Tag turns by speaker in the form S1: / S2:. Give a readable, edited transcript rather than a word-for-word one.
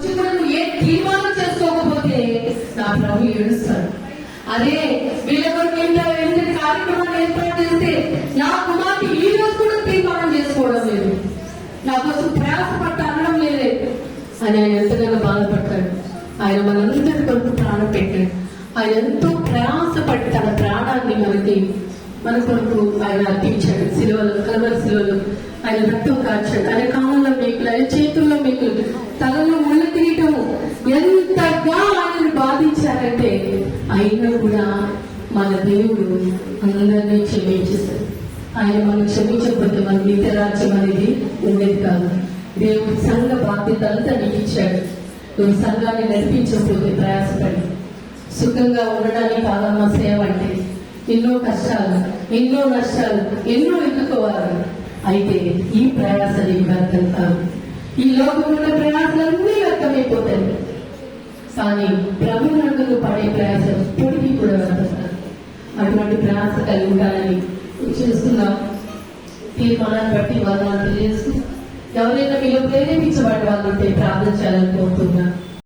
S1: నువ్వు ఏ తీర్మానం చేసుకోకపోతే నా ప్రభు ఏడుస్తాడు. అదే వీళ్ళ కొరకు ఏంటంటే కార్యక్రమాన్ని ఏర్పాటు చేస్తే నా కుమార్తె ఈ రోజు కూడా తీర్మానం చేసుకోవడం లేదు, నా కోసం ప్రయాసపట్ట అనడం లేదే అని ఆయన ఎంతగానో బాధపడతాడు. ఆయన మనందరి కొరకు ప్రాణం పెట్టాడు. ఆయన ఎంతో ప్రయాసపడి తన ప్రాణాన్ని మన కొరకు ఆయన అర్పించాడు. సిలువలు, కలవరి సిలువలు ఆయన రక్తం కాచాడు. ఆయన కాళ్ళలో మేకులు, ఆయన చేతుల్లో మేకులు, తలలో ముళ్ళ తీయటము ఎంతగా ఆయనను బాధించారంటే అయినా కూడా మన దేవుడు అందరినీ క్షమించేశాడు. ఆయన మనం క్షమించకపోతే మన నిత్యరాజ్యం అనేది ఉండేది కాదు. దేవుడు సంఘ బాధ్యత అంతా నీకు ఇచ్చాడు. నువ్వు సంఘాన్ని నడిపించకపోతే ప్రయాసపడి సుఖంగా ఉండడానికి కాదమ్మ సేవ అంటే ఎన్నో కష్టాలు, ఎన్నో నష్టాలు, ఎన్నో ఎదుర్కోవాలి. అయితే ఈ ప్రయాస నీకు అర్థం కాదు. ఈ లోకంలో ప్రయాసాలన్నీ వ్యక్తమైపోతాయి. కానీ ప్రభు నందు పడే ప్రయాస ఎప్పటికీ కూడా అర్థం కాదు. అటువంటి ప్రయాస కలిగి ఉండాలని చూస్తున్నాం. తీర్మానాన్ని బట్టి వాళ్ళు తెలియజేస్తూ ఎవరైనా మీరు ప్రేరేపించబడి వాళ్ళు ఉంటే ప్రార్థన చేయాలని కోరుతున్నా.